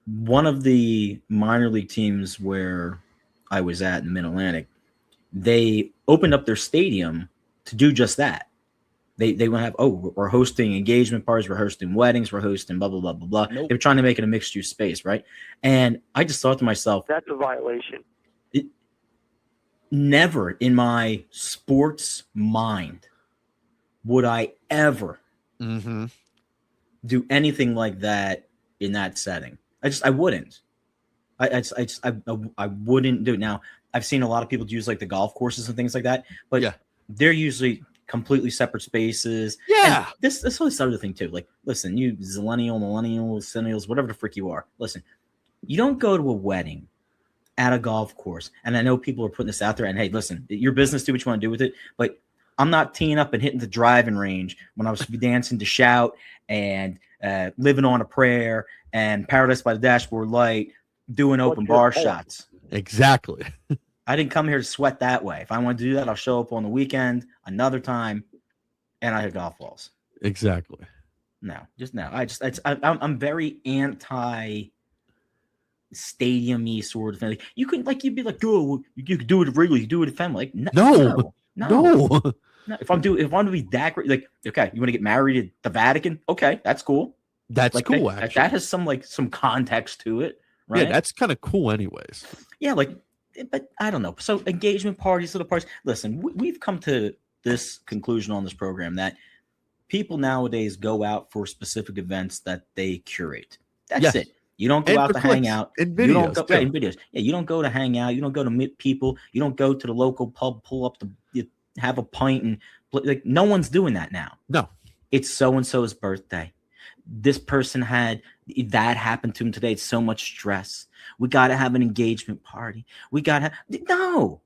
B: One of the minor league teams where I was at in Mid-Atlantic, they opened up their stadium to do just that. They want to have, we're hosting engagement parties, we're hosting weddings, we're hosting blah, blah, blah, blah, blah.
C: Nope.
B: They were trying to make it a mixed-use space, right? And I just thought to myself,
C: That's a violation.
B: never in my sports mind would I ever do anything like that in that setting. I wouldn't. I wouldn't do it. Now, I've seen a lot of people use like the golf courses and things like that, but they're usually completely separate spaces.
A: Yeah.
B: And this is this other thing too. Like, listen, you zillennial, millennials, centennials, whatever the frick you are. Listen, you don't go to a wedding at a golf course. And I know people are putting this out there, and hey, listen, your business, do what you want to do with it. But I'm not teeing up and hitting the driving range when I was dancing to Shout and Living on a Prayer and Paradise by the Dashboard Light, doing open bar shots.
A: Exactly.
B: I didn't come here to sweat that way. If I want to do that, I'll show up on the weekend another time, and I hit golf balls.
A: Exactly.
B: No, just no. I'm very anti stadium-y sort of thing. Like, you can, like, you'd be like, oh, you could do it at Wrigley, you do it at Fenway. Like, no. If I'm to be that great, like, okay, you want to get married at the Vatican? Okay, that's cool.
A: That's
B: like,
A: cool. Actually,
B: that has some context to it, right?
A: Yeah, that's kind of cool, anyways.
B: Yeah, like, but I don't know. So engagement parties, little parties. Listen, we've come to this conclusion on this program that people nowadays go out for specific events that they curate. That's it. You don't go out to hang out.
A: In videos,
B: you don't go, in videos. Yeah, you don't go to hang out. You don't go to meet people. You don't go to the local pub, pull up have a pint, and like, no one's doing that now.
A: No,
B: it's so and so's birthday. This person had that happen to him today. It's so much stress. We got to have an engagement party. We got to no.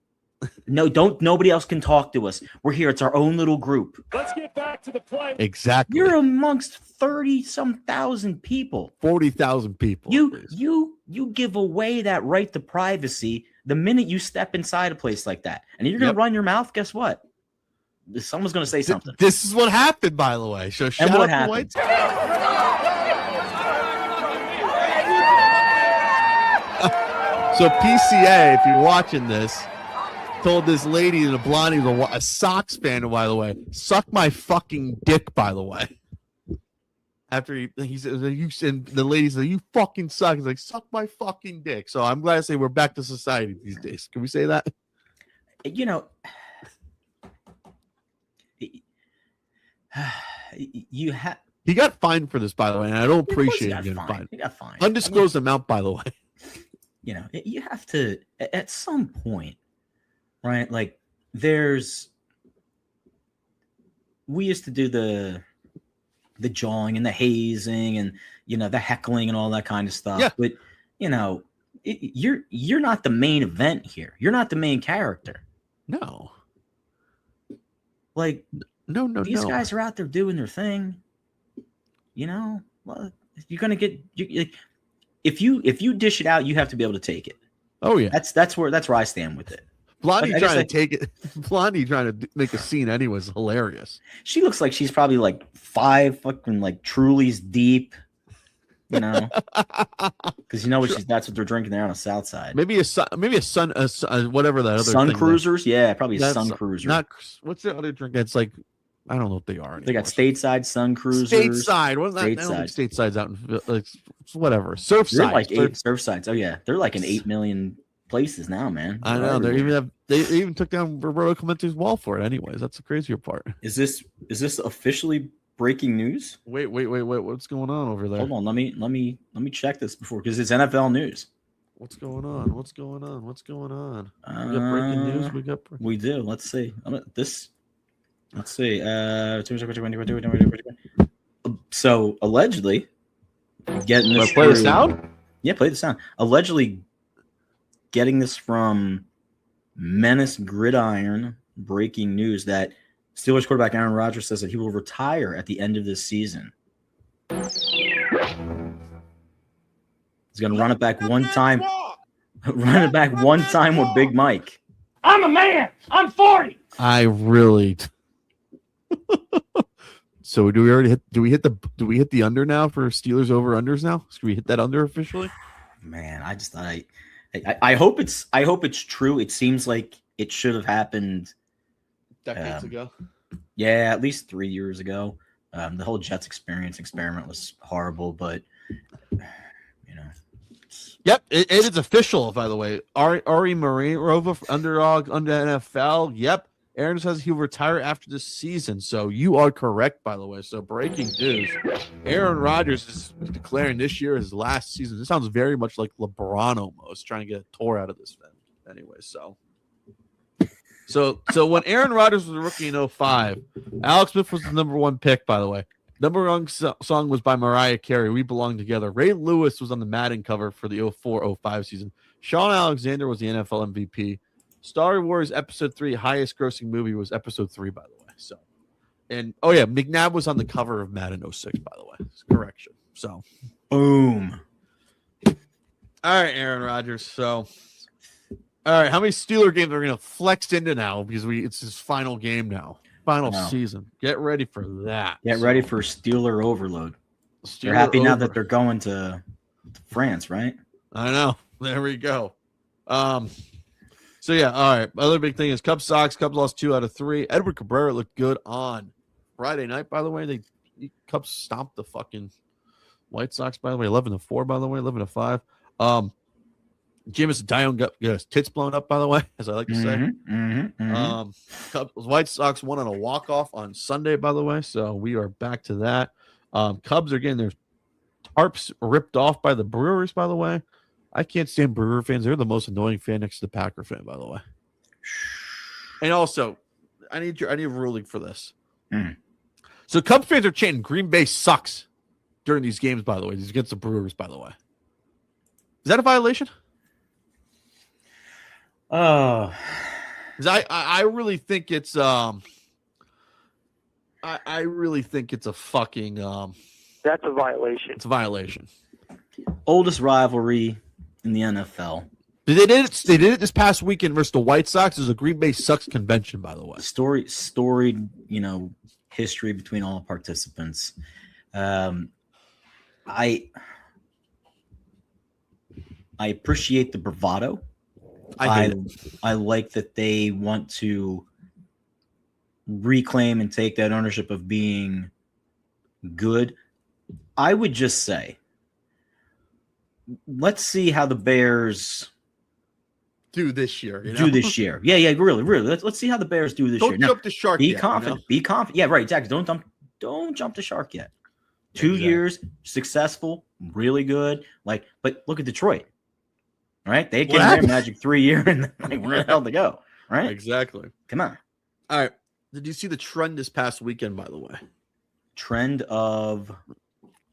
B: Don't. Nobody else can talk to us. We're here. It's our own little group.
C: Let's get back to the play.
A: Exactly.
B: You're amongst 30-some thousand people.
A: 40,000 people.
B: You give away that right to privacy the minute you step inside a place like that. And you're going to run your mouth. Guess what? Someone's going to say something.
A: This is what happened, by the way. So shout out to White. So PCA, if you're watching this, told this lady in a blondie, a Sox fan, by the way, suck my fucking dick, by the way. After he said, and the lady said, you fucking suck. He's like, suck my fucking dick. So I'm glad to say we're back to society these days. Can we say that?
B: You know,
A: he got fined for this, by the way, and I don't appreciate him getting fined.
B: He got fined.
A: Undisclosed amount, by the way.
B: You know, you have to, at some point, right? Like, we used to do the jawing and the hazing and, you know, the heckling and all that kind of stuff.
A: Yeah.
B: But, you know, you're not the main event here. You're not the main character.
A: No.
B: Like,
A: no.
B: These guys are out there doing their thing. You know, well, you're gonna get like, if you dish it out, you have to be able to take it.
A: Oh yeah,
B: that's where I stand with it.
A: Blondie trying to take it. Blondie trying to make a scene anyway is hilarious.
B: She looks like she's probably like 5 fucking like Trulies deep. You know, because that's what they're drinking there on the south side.
A: maybe a sun, whatever that other
B: Sun
A: thing
B: Cruisers, yeah, probably a
A: that's
B: Sun Cruiser.
A: Not what's the other drink? It's like I don't know what they are.
B: They got
A: anymore.
B: stateside Sun Cruisers.
A: Stateside. What's that? I don't think stateside's out in like whatever. Surfside.
B: They're like Surfsides. Oh yeah, they're like in 8 million places now, man.
A: I know. They even took down Roberto Clemente's wall for it. Anyways, that's the crazier part.
B: Is this officially breaking news?
A: Wait. What's going on over there?
B: Hold on. Let me check this before because it's NFL news.
A: What's going on? We got breaking news.
B: We do. Let's see. Let's see. So allegedly, getting this.
A: Play the sound.
B: Yeah, play the sound. Allegedly, getting this from Menace Gridiron. Breaking news that Steelers quarterback Aaron Rodgers says that he will retire at the end of this season. He's going to run it back one time. Run it back one time with Big Mike.
C: I'm a man. I'm 40.
A: I really. So do we hit the under now for Steelers over unders now? Should we hit that under officially?
B: Man, I hope it's true. It seems like it should have happened
A: Decades ago.
B: Yeah, at least 3 years ago. The whole Jets experiment was horrible, but you know.
A: Yep, it is official, by the way. Ari Marinova, underdog under NFL. Yep. Aaron says he'll retire after this season. So you are correct, by the way. So breaking news. Aaron Rodgers is declaring this year his last season. This sounds very much like LeBron almost, trying to get a tour out of this thing. Anyway, so when Aaron Rodgers was a rookie in 2005, Alex Smith was the number one pick, by the way. Number one song was by Mariah Carey, We Belong Together. Ray Lewis was on the Madden cover for the 04-05 season. Sean Alexander was the NFL MVP. Star Wars Episode 3 highest grossing movie was Episode 3, by the way. So, and McNabb was on the cover of Madden 06, by the way. Correction. So,
B: boom.
A: All right, Aaron Rodgers. So, all right, how many Steeler games are going to flex into now because it's his final game now, season. Get ready for that.
B: Get ready for Steeler overload. They're happy now that they're going to France, right?
A: I know. There we go. So, yeah, all right. Other big thing is Cubs Sox. Cubs lost 2 out of 3. Edward Cabrera looked good on Friday night, by the way. The Cubs stomped the fucking White Sox, by the way. 11-4, by the way. 11-5. Jameson Taillon got his tits blown up, by the way, as I like to say. Cubs, White Sox won on a walk-off on Sunday, by the way. So we are back to that. Cubs are getting their tarps ripped off by the Brewers, by the way. I can't stand Brewer fans. They're the most annoying fan next to the Packer fan, by the way. And also, I need a ruling for this. So Cubs fans are chanting Green Bay sucks during these games, by the way. These against the Brewers, by the way. Is that a violation?
B: Oh.
A: I really think it's I really think it's a fucking
D: that's a violation.
A: It's a violation.
B: Oldest rivalry in the NFL.
A: They did it this past weekend versus the White Sox. There's a Green Bay Sucks convention, by the way.
B: Storied, history between all participants. I appreciate the bravado. I like that they want to reclaim and take that ownership of being good. I would just say, let's see how the Bears
A: do this year.
B: Yeah, really. Let's see how the Bears do this year.
A: Don't jump the shark.
B: Be confident. Be confident. Yeah, right. Exactly. Don't jump the sark yet. 2 years, successful, really good. But look at Detroit. Right? They came their magic 3 year and where the hell to go? Right?
A: Exactly.
B: Come on.
A: All right. Did you see the trend this past weekend, by the way?
B: Trend of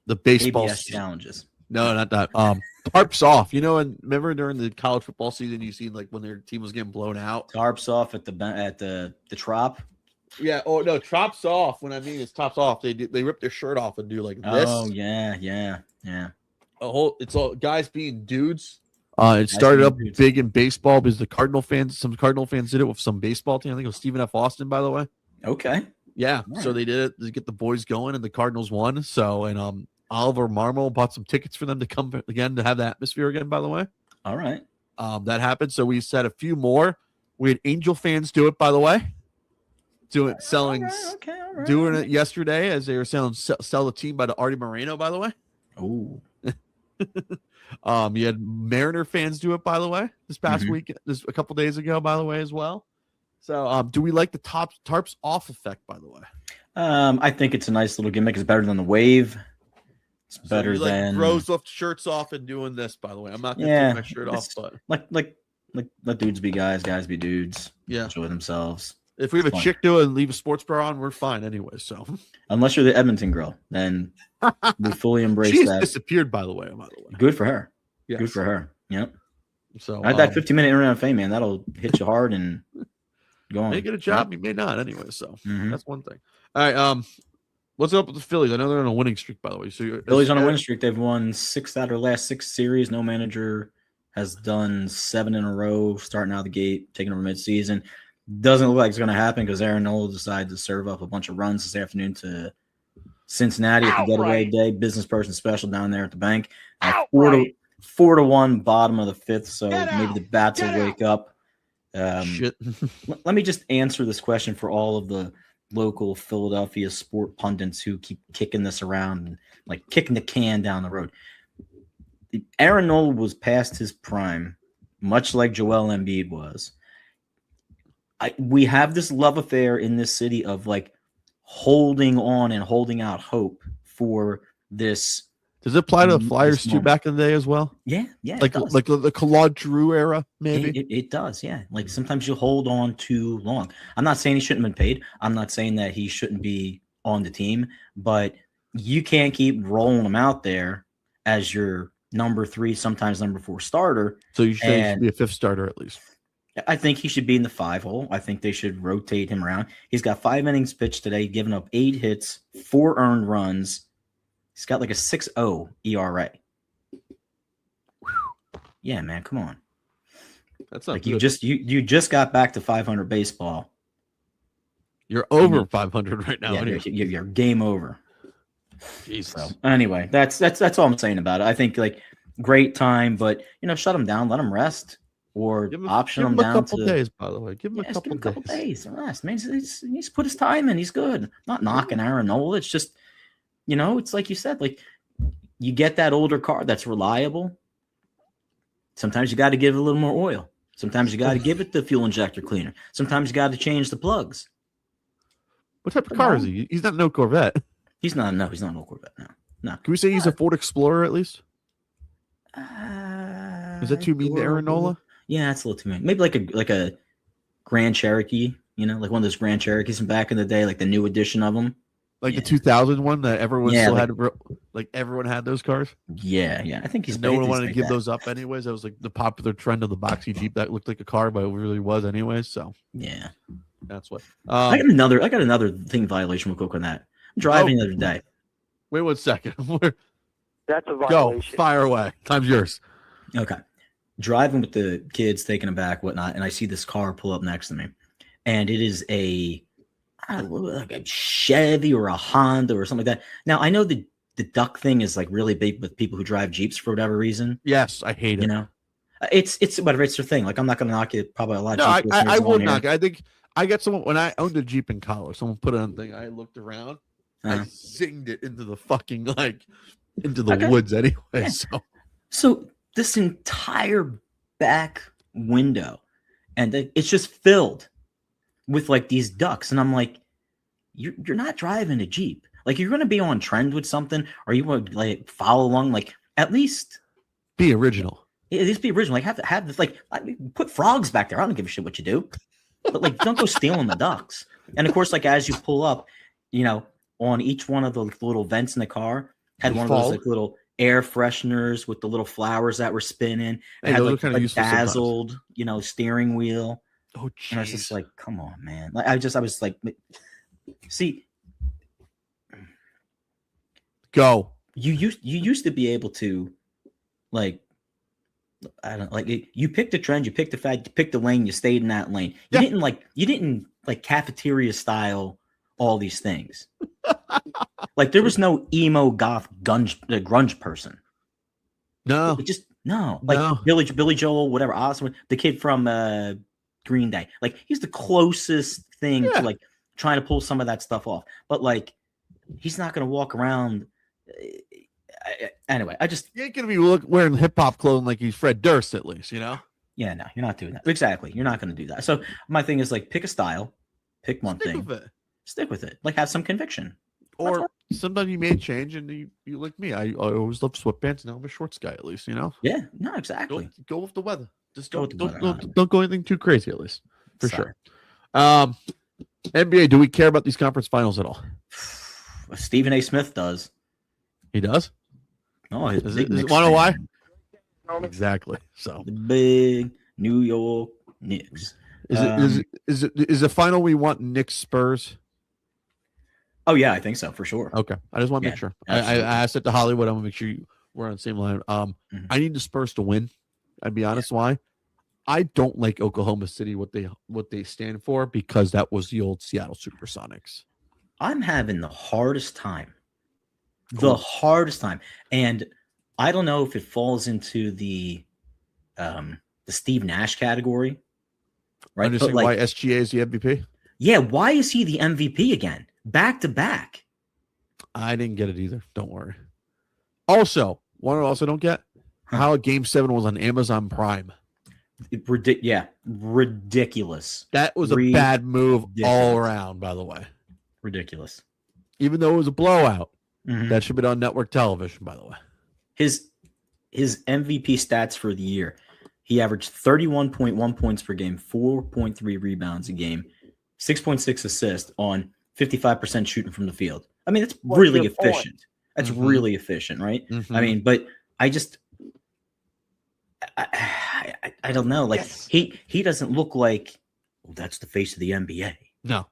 A: the baseball
B: ABS challenges.
A: No, not that. Tarps off. And remember during the college football season, you seen when their team was getting blown out.
B: Tarps off at the Trop.
A: Yeah. Oh no, tops off. When I mean it's tops off, they rip their shirt off and do like this.
B: Oh yeah.
A: It's all guys being dudes. It started up big in baseball because some Cardinal fans did it with some baseball team. I think it was Stephen F. Austin, by the way.
B: Okay.
A: Yeah.
B: Right.
A: So they did it to get the boys going, and the Cardinals won. So Oliver Marmol bought some tickets for them to come again to have the atmosphere again. By the way,
B: All right.
A: that happened. So we said a few more. We had Angel fans do it. By the way, selling.
B: Okay. All right.
A: Doing it yesterday as they were selling sell the team by the Artie Moreno, by the way.
B: Ooh.
A: You had Mariner fans do it, by the way, this past
B: Mhm.
A: week, a couple days ago, by the way, as well. So do we like the tarps off effect, by the way?
B: I think it's a nice little gimmick. It's better than the wave. It's
A: So
B: better
A: you like
B: than
A: throws off shirts off and doing this, by the way. I'm not gonna
B: Yeah,
A: take my shirt off,
B: it's-
A: but
B: like let dudes be guys, guys be dudes.
A: yeah.
B: Enjoy themselves.
A: If we have a
B: Fine.
A: chick do it and leave a sports bra on, we're fine anyway. So
B: Unless you're the Edmonton girl, then we fully embrace
A: she's
B: that.
A: disappeared, by the way.
B: Good for her.
A: Yes.
B: Good for her. Yep.
A: So
B: That 15-minute internet fame, man, that'll hit you hard and go on.
A: may get a job, you may not anyway. So
B: Mhm.
A: that's one thing. All right. What's up with the Phillies? I know they're on a winning streak, by the way. So
B: Phillies on a winning streak. They've won 6 out of their last 6 series. No manager has done 7 in a row, starting out of the gate, taking over midseason. Doesn't look like it's going to happen because Aaron Nola decided to serve up a bunch of runs this afternoon to Cincinnati at the getaway
C: Outright.
B: day. Business person special down there at the bank.
C: Outright.
B: 4-1, bottom of the 5th. So
C: Get
B: maybe
C: out.
B: the bats
C: Get
B: will wake up.
A: Shit.
B: Let me just answer this question for all of the local Philadelphia sport pundits who keep kicking this around and like kicking the can down the road. Aaron Nola was past his prime, much like Joel Embiid was. We have this love affair in this city of like holding on and holding out hope for this.
A: Does it apply to the
B: This
A: Flyers too
B: moment.
A: back in the day as well?
B: Yeah, it
A: Like
B: does.
A: the Claude Drew era, maybe.
B: It does, yeah. Like sometimes you hold on too long. I'm not saying he shouldn't have been paid. I'm not saying that he shouldn't be on the team, but you can't keep rolling him out there as your number 3, sometimes number 4 starter.
A: So you should say he should
B: And-
A: be a 5th starter at least.
B: I think he should be in the 5 hole. I think they should rotate him around. He's got 5 innings pitched today, given up 8 hits, 4 earned runs. He's got like a 6.0 ERA. Yeah, man, come on.
A: That's not
B: Like
A: good.
B: you just got back to 500 baseball.
A: You're over 500 right now.
B: Yeah,
A: anyway.
B: you're game over.
A: Jesus.
B: So anyway, that's all I'm saying about it. I think like great time, but shut him down, let him rest, or
A: Give him,
B: option
A: give
B: him
A: him a
B: down
A: couple
B: to
A: days, by the way. Give him
B: Yes,
A: a
B: give him
A: couple days.
B: days. Rest, man. He's put his time in. He's good. Not knocking Aaron Nola. It's just, it's like you said, like you get that older car that's reliable. Sometimes you got to give it a little more oil. Sometimes you got to give it the fuel injector cleaner. Sometimes you got to change the plugs.
A: What type of car is he? He's not no Corvette.
B: He's not an old Corvette now. No.
A: Can we say he's a Ford Explorer at least? Is that too mean to Aaron
B: Adorable.
A: Nola?
B: Yeah, that's a little too mean. Maybe like a Grand Cherokee, like one of those Grand Cherokees from back in the day, like the new edition of them.
A: Like
B: Yeah.
A: the 2000 one that everyone
B: Yeah,
A: still
B: like-
A: had. Like everyone had those cars.
B: Yeah. I think he's
A: And no one
B: he's
A: wanted to
B: like
A: give
B: that.
A: those up anyways. That was like the popular trend of the boxy Jeep that looked like a car, but it really was anyways. So
B: Yeah.
A: that's what.
B: I got another thing violation real quick on that. I'm driving the other day.
A: Wait 1 second.
D: That's a
A: Go
D: violation.
A: fire away. Time's yours.
B: Okay. Driving with the kids, taking them back, whatnot, and I see this car pull up next to me. And it is I don't know, like a Chevy or a Honda or something like that. Now, I know the duck thing is like really big with people who drive Jeeps for whatever reason.
A: Yes, I hate it.
B: It's whatever, it's their thing. Like, I'm not going to knock it. Probably a lot of
A: No,
B: Jeep listeners
A: I
B: on
A: would
B: here.
A: not. I think I got someone when I owned a Jeep in college. Someone put it on thing. I looked around. I
B: Uh-huh.
A: zinged it into the fucking into the
B: Okay.
A: woods anyway.
B: Yeah.
A: So
B: So this entire back window, and it's just filled with like these ducks, and I'm like, you're not driving a Jeep. Like, you're going to be on trend with something, or you want to like follow along. Like, at least
A: be original.
B: be original. Like, have this. Like, put frogs back there. I don't give a shit what you do, but like, don't go stealing the ducks. And of course, like as you pull up, on each one of the little vents in the car had
A: The
B: one of those
A: fog.
B: like little air fresheners with the little flowers that were spinning. It
A: Hey,
B: had
A: those are
B: like
A: kinda
B: a
A: useful sometimes.
B: dazzled, steering wheel.
A: Oh
B: And I was just
A: jeez.
B: like, come on, man. Like I was like, see,
A: Go.
B: you used to be able to, like, I don't like you picked a trend, you picked a fad, you picked a lane, you stayed in that lane. You
A: Yeah.
B: didn't like cafeteria style all these things. Like there was no emo goth grunge person.
A: No,
B: It just no. Like
A: No.
B: Billy Joel, whatever. Osmond, the kid from Green Day. Like he's the closest thing
A: Yeah.
B: to like trying to pull some of that stuff off. But like he's not going to walk around. Anyway, I just
A: he ain't gonna be wearing hip hop clothing like he's Fred Durst, at least, you know.
B: yeah, no, you're not doing that. Exactly, you're not going to do that. So my thing is like pick a style, pick one
A: Stick
B: thing,
A: with it.
B: stick with it. Like have some conviction.
A: Or sometimes you may change, and you like me. I always loved sweatpants. Now I'm a shorts guy, at least, you know.
B: Yeah, no, exactly.
A: Go with the weather. Just
B: Go
A: don't
B: with the
A: don't,
B: weather,
A: don't go anything too crazy, at least, for
B: Sorry.
A: sure. NBA, do we care about these conference finals at all?
B: Stephen A. Smith does.
A: He does.
B: Oh, his
A: Is
B: big
A: it
B: Knicks
A: want to know why?
B: fan.
A: Exactly. So
B: The big New York Knicks.
A: is the final we want Knicks Spurs?
B: Oh yeah, I think so for sure.
A: Okay, I just want to
B: Yeah,
A: make sure.
B: absolutely.
A: I asked it to Hollywood. I want to make sure we're on the same line.
B: Mhm.
A: I need the Spurs to win. I'd be honest. Why? I don't like Oklahoma City what they stand for, because that was the old Seattle SuperSonics.
B: I'm having the hardest time.
A: Cool.
B: The hardest time. And I don't know if it falls into the Steve Nash category. Right. But
A: Understand why SGA is the MVP?
B: yeah, why is he the MVP again? Back to back.
A: I didn't get it either. Don't worry. Also, one I also don't get how Game 7 was on Amazon Prime.
B: Ridiculous.
A: That was a bad move all
B: Ridiculous.
A: around, by the way.
B: Ridiculous.
A: Even though it was a blowout,
B: Mhm.
A: that should have been on network television, by the way.
B: His MVP stats for the year. He averaged 31.1 points per game, 4.3 rebounds a game, 6.6 assists on 55% shooting from the field. I mean, that's
D: What's
B: really
D: your point?
B: efficient. That's
A: Mhm.
B: really efficient, right?
A: Mhm.
B: I mean, but I just I don't know. Like
A: Yes.
B: he doesn't look like that's the face of the NBA.
A: No,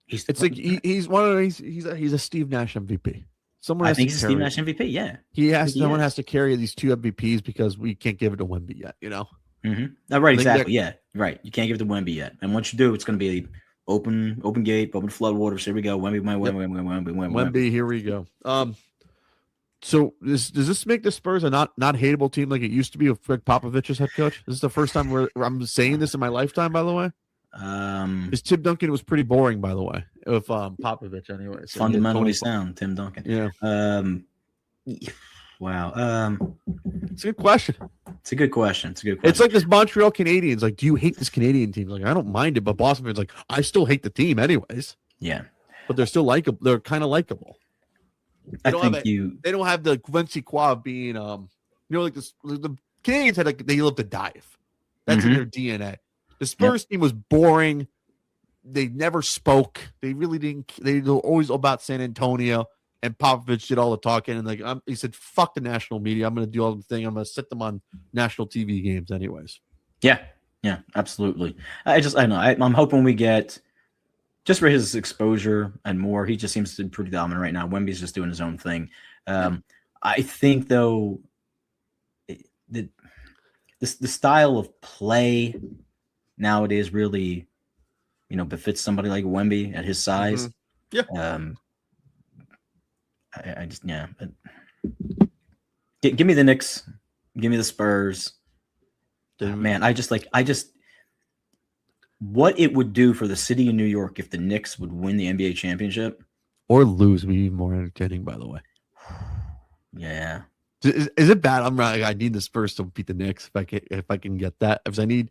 B: He's
A: it's like he's one of he's a Steve Nash MVP. Someone
B: I
A: has
B: think
A: to
B: he's a
A: carry
B: Steve
A: it.
B: Nash MVP. Yeah.
A: He someone
B: is.
A: has to carry these two MVPs because we can't give it to Wemby yet. You know.
B: Mm-hmm. Right.
A: I think
B: Exactly. Yeah. Right. You can't give it to Wemby yet. And once you do, it's going to be open gate, open flood waters. Here we go. Wemby.
A: Wemby, here we go. So does this make the Spurs a not hateable team like it used to be with Greg Popovich as head coach? This is the first time where I'm saying this in my lifetime, by the way. Because Tim Duncan was pretty boring, by the way, with Popovich anyway. So
B: fundamentally sound, Tim Duncan.
A: Yeah.
B: Wow.
A: It's a good question.
B: It's a good question. It's a good question.
A: It's like this Montreal Canadiens. Like, do you hate this Canadian team? Like, I don't mind it, but Boston fans like, I still hate the team anyways.
B: Yeah.
A: But they're still likable. They're kind of likable.
B: I
A: don't
B: think
A: have
B: you.
A: They don't have the Quincy Qua being like this. The Canadians had like they love to dive. That's in
B: Mhm.
A: their DNA. The Spurs team was boring. They never spoke. They really didn't. They were always about San Antonio. And Popovich did all the talking. And like he said, "Fuck the national media. I'm going to do all the thing. I'm going to set them on national TV games, anyways."
B: Yeah. Yeah. Absolutely. I don't know. I'm hoping we get just for his exposure and more. He just seems to be pretty dominant right now. Wemby's just doing his own thing. I think though, the style of play nowadays really, befits somebody like Wemby at his size.
A: Yeah.
B: I just give me the Knicks, give me the Spurs. Man, I just what it would do for the city of New York if the Knicks would win the NBA championship
A: Or lose would be even more entertaining, by the way.
B: Yeah.
A: Is it bad? I'm right. I need the Spurs to beat the Knicks if I can get that. Because I need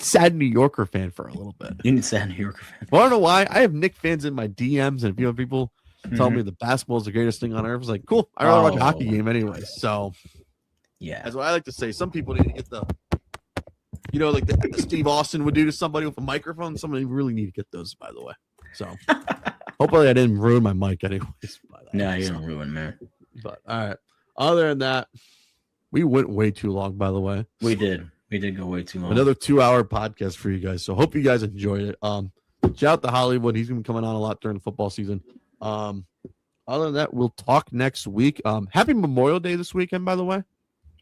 A: sad New Yorker fan for a little bit.
B: You need sad New Yorker fan.
A: Well, I don't know why. I have Knicks fans in my DMs, and people tell me the basketball is the greatest thing on earth. It's like, cool. I rather watch a hockey game anyway. So
B: Yeah.
A: that's what I like to say. Some people need to get the, like the Steve Austin would do to somebody with a microphone. Somebody really need to get those, by the way. So hopefully I didn't ruin my mic anyways. By that.
B: No, you don't ruin, man.
A: But all right. Other than that, we went way too long, by the way.
B: We did go way too long.
A: Another 2-hour podcast for you guys. So hope you guys enjoyed it. Shout out to Hollywood. He's gonna be coming on a lot during the football season. Other than that, we'll talk next week. Happy Memorial Day this weekend, by the way.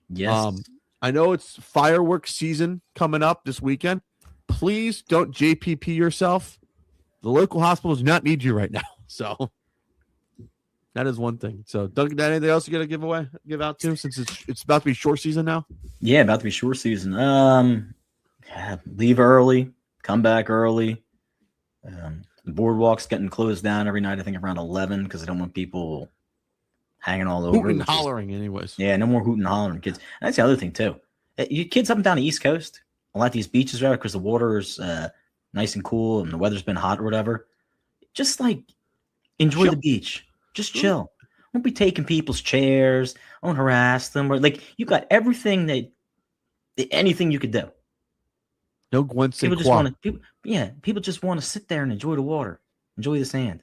B: Yes.
A: I know it's fireworks season coming up this weekend. Please don't JPP yourself. the local hospitals do not need you right now. So that is one thing. So Duncan, anything else you got to give out to since it's about to be short season now?
B: Yeah, about to be short season. Leave early, come back early. The boardwalk's getting closed down every night. I think around 11 because I don't want people hanging all over.
A: Hooting and hollering, anyways.
B: Yeah, no more hooting and hollering, kids. And that's the other thing too. You kids up and down the East Coast, a lot of these beaches are because the water is nice and cool and the weather's been hot or whatever. Just like enjoy the beach. Just chill. Don't be taking people's chairs. Don't harass them. Or like you got everything anything you could do.
A: No Gwen
B: People just want to. People just want to sit there and enjoy the water, enjoy the sand.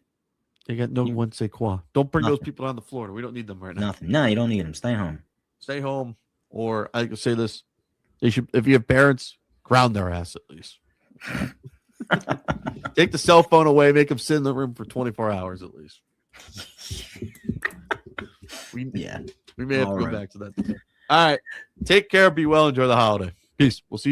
A: They got no Gwen say qua. Don't bring
B: Nothing.
A: those people on the floor. We don't need them right now.
B: Nothing. No, you don't need them. Stay home.
A: Stay home, or I could say this: they should. If you have parents, ground their ass at least. Take the cell phone away. Make them sit in the room for 24 hours at least. We may have to go back to that. All right. Take care. Be well. Enjoy the holiday. Peace. We'll see you.